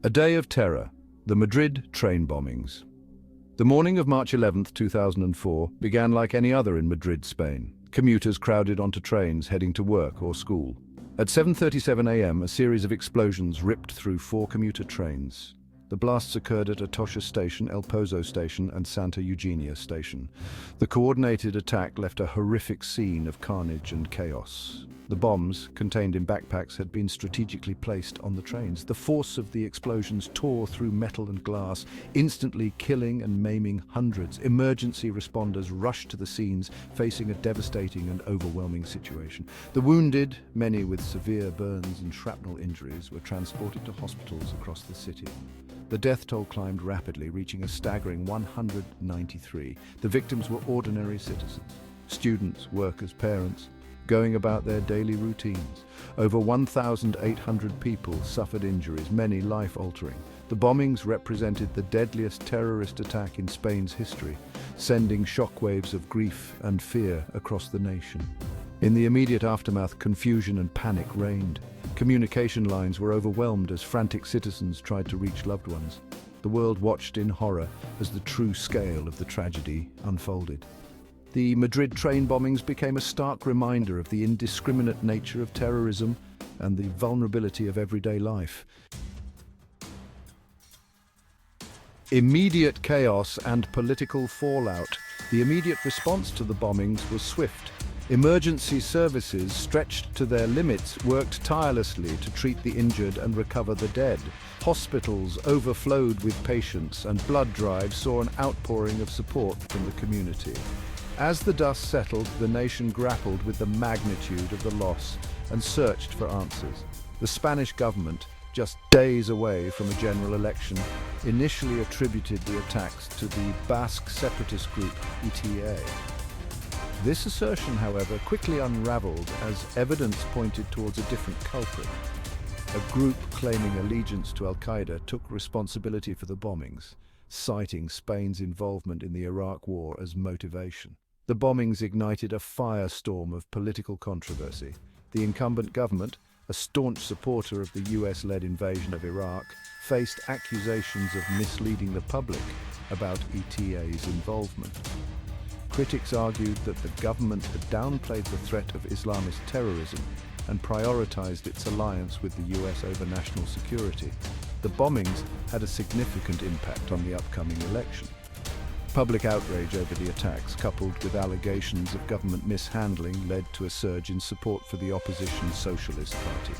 A day of terror, the Madrid train bombings. The morning of March 11, 2004, began like any other in Madrid, Spain. Commuters crowded onto trains heading to work or school. At 7:37 a.m., a series of explosions ripped through 4 commuter trains. The blasts occurred at Atocha station, El Pozo station, and Santa Eugenia station. The coordinated attack left a horrific scene of carnage and chaos. The bombs, contained in backpacks, had been strategically placed on the trains. The force of the explosions tore through metal and glass, instantly killing and maiming hundreds. Emergency responders rushed to the scenes, facing a devastating and overwhelming situation. The wounded, many with severe burns and shrapnel injuries, were transported to hospitals across the city. The death toll climbed rapidly, reaching a staggering 193. The victims were ordinary citizens, students, workers, parents, going about their daily routines. Over 1,800 people suffered injuries, many life-altering. The bombings represented the deadliest terrorist attack in Spain's history, sending shockwaves of grief and fear across the nation. In the immediate aftermath, confusion and panic reigned. Communication lines were overwhelmed as frantic citizens tried to reach loved ones. The world watched in horror as the true scale of the tragedy unfolded. The Madrid train bombings became a stark reminder of the indiscriminate nature of terrorism and the vulnerability of everyday life. Immediate chaos and political fallout. The immediate response to the bombings was swift. Emergency services, stretched to their limits, worked tirelessly to treat the injured and recover the dead. Hospitals overflowed with patients, and blood drives saw an outpouring of support from the community. As the dust settled, the nation grappled with the magnitude of the loss and searched for answers. The Spanish government, just days away from a general election, initially attributed the attacks to the Basque separatist group ETA. This assertion, however, quickly unraveled as evidence pointed towards a different culprit. A group claiming allegiance to Al-Qaeda took responsibility for the bombings, citing Spain's involvement in the Iraq War as motivation. The bombings ignited a firestorm of political controversy. The incumbent government, a staunch supporter of the US-led invasion of Iraq, faced accusations of misleading the public about ETA's involvement. Critics argued that the government had downplayed the threat of Islamist terrorism and prioritized its alliance with the US over national security. The bombings had a significant impact on the upcoming election. Public outrage over the attacks, coupled with allegations of government mishandling, led to a surge in support for the opposition Socialist Party.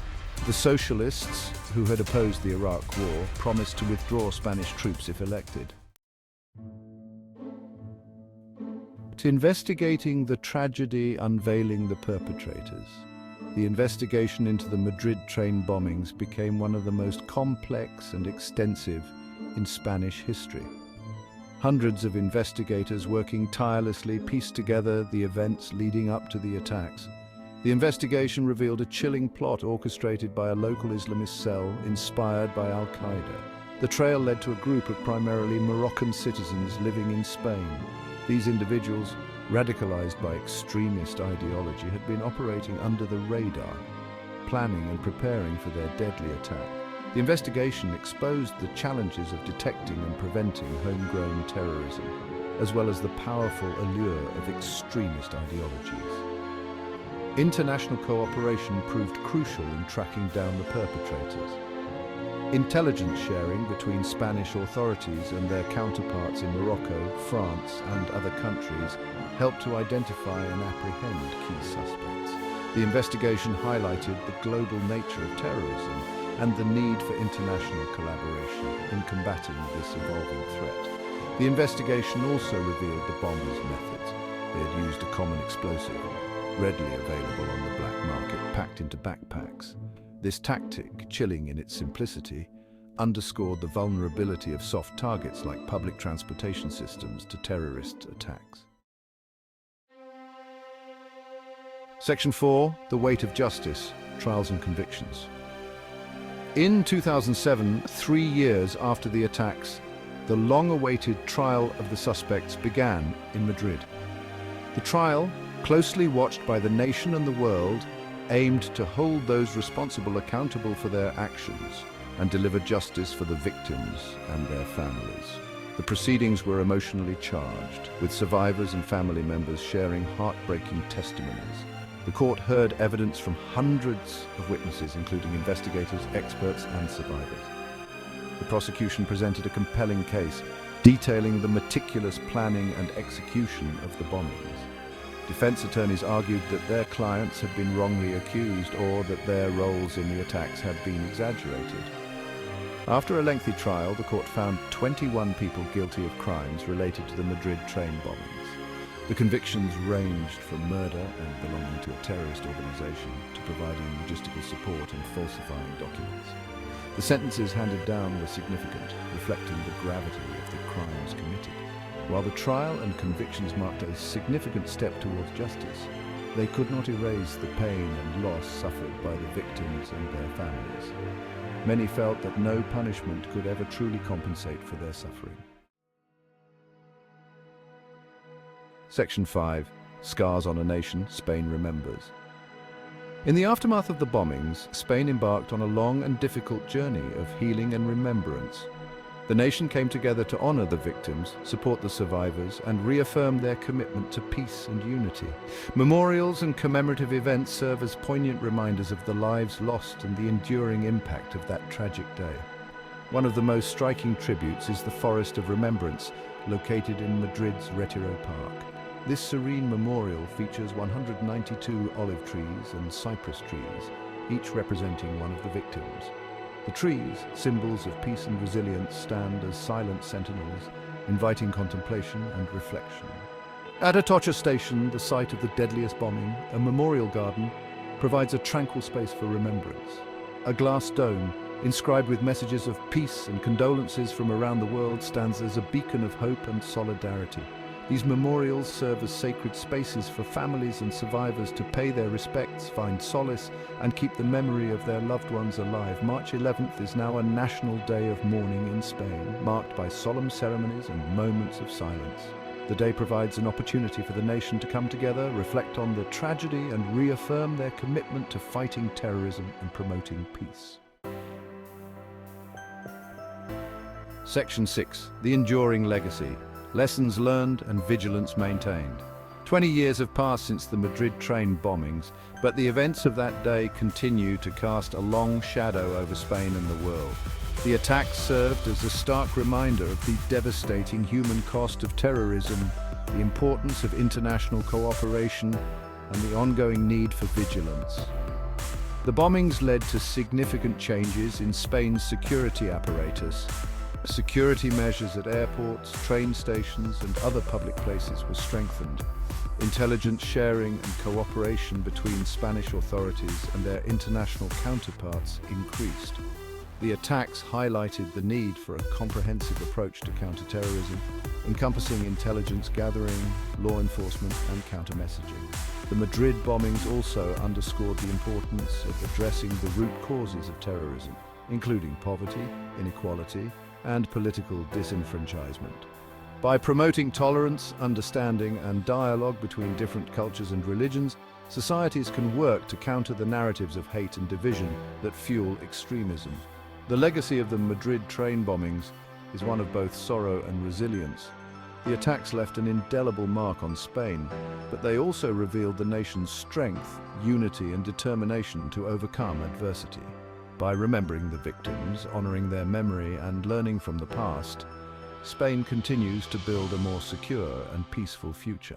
The Socialists, who had opposed the Iraq War, promised to withdraw Spanish troops if elected. Investigating the tragedy, unveiling the perpetrators. The investigation into the Madrid train bombings became one of the most complex and extensive in Spanish history. Hundreds of investigators working tirelessly pieced together the events leading up to the attacks. The investigation revealed a chilling plot orchestrated by a local Islamist cell inspired by Al-Qaeda. The trail led to a group of primarily Moroccan citizens living in Spain. These individuals, radicalized by extremist ideology, had been operating under the radar, planning and preparing for their deadly attack. The investigation exposed the challenges of detecting and preventing homegrown terrorism, as well as the powerful allure of extremist ideologies. International cooperation proved crucial in tracking down the perpetrators. Intelligence sharing between Spanish authorities and their counterparts in Morocco, France, and other countries helped to identify and apprehend key suspects. The investigation highlighted the global nature of terrorism and the need for international collaboration in combating this evolving threat. The investigation also revealed the bombers' methods. They had used a common explosive, readily available on the black market, packed into backpacks. This tactic, chilling in its simplicity, underscored the vulnerability of soft targets like public transportation systems to terrorist attacks. Section 4, The Weight of Justice, Trials and Convictions. In 2007, 3 years after the attacks, the long-awaited trial of the suspects began in Madrid. The trial, closely watched by the nation and the world, aimed to hold those responsible accountable for their actions and deliver justice for the victims and their families. The proceedings were emotionally charged, with survivors and family members sharing heartbreaking testimonies. The court heard evidence from hundreds of witnesses, including investigators, experts, and survivors. The prosecution presented a compelling case, detailing the meticulous planning and execution of the bombings. Defense attorneys argued that their clients had been wrongly accused or that their roles in the attacks had been exaggerated. After a lengthy trial, the court found 21 people guilty of crimes related to the Madrid train bombings. The convictions ranged from murder and belonging to a terrorist organization to providing logistical support and falsifying documents. The sentences handed down were significant, reflecting the gravity of the crimes committed. While the trial and convictions marked a significant step towards justice, they could not erase the pain and loss suffered by the victims and their families. Many felt that no punishment could ever truly compensate for their suffering. Section 5. Scars on a Nation, Spain Remembers. In the aftermath of the bombings, Spain embarked on a long and difficult journey of healing and remembrance. The nation came together to honor the victims, support the survivors, and reaffirm their commitment to peace and unity. Memorials and commemorative events serve as poignant reminders of the lives lost and the enduring impact of that tragic day. One of the most striking tributes is the Forest of Remembrance, located in Madrid's Retiro Park. This serene memorial features 192 olive trees and cypress trees, each representing one of the victims. The trees, symbols of peace and resilience, stand as silent sentinels, inviting contemplation and reflection. At Atocha station, the site of the deadliest bombing, a memorial garden provides a tranquil space for remembrance. A glass dome, inscribed with messages of peace and condolences from around the world, stands as a beacon of hope and solidarity. These memorials serve as sacred spaces for families and survivors to pay their respects, find solace, and keep the memory of their loved ones alive. March 11th is now a national day of mourning in Spain, marked by solemn ceremonies and moments of silence. The day provides an opportunity for the nation to come together, reflect on the tragedy, and reaffirm their commitment to fighting terrorism and promoting peace. Section 6. The Enduring Legacy. Lessons learned and vigilance maintained. 20 years have passed since the Madrid train bombings, but the events of that day continue to cast a long shadow over Spain and the world. The attacks served as a stark reminder of the devastating human cost of terrorism, the importance of international cooperation, and the ongoing need for vigilance. The bombings led to significant changes in Spain's security apparatus. Security measures at airports, train stations, and other public places were strengthened. Intelligence sharing and cooperation between Spanish authorities and their international counterparts increased. The attacks highlighted the need for a comprehensive approach to counterterrorism, encompassing intelligence gathering, law enforcement, and counter-messaging. The Madrid bombings also underscored the importance of addressing the root causes of terrorism, including poverty, inequality, and political disenfranchisement. By promoting tolerance, understanding, and dialogue between different cultures and religions, societies can work to counter the narratives of hate and division that fuel extremism. The legacy of the Madrid train bombings is one of both sorrow and resilience. The attacks left an indelible mark on Spain, but they also revealed the nation's strength, unity, and determination to overcome adversity. By remembering the victims, honoring their memory, and learning from the past, Spain continues to build a more secure and peaceful future.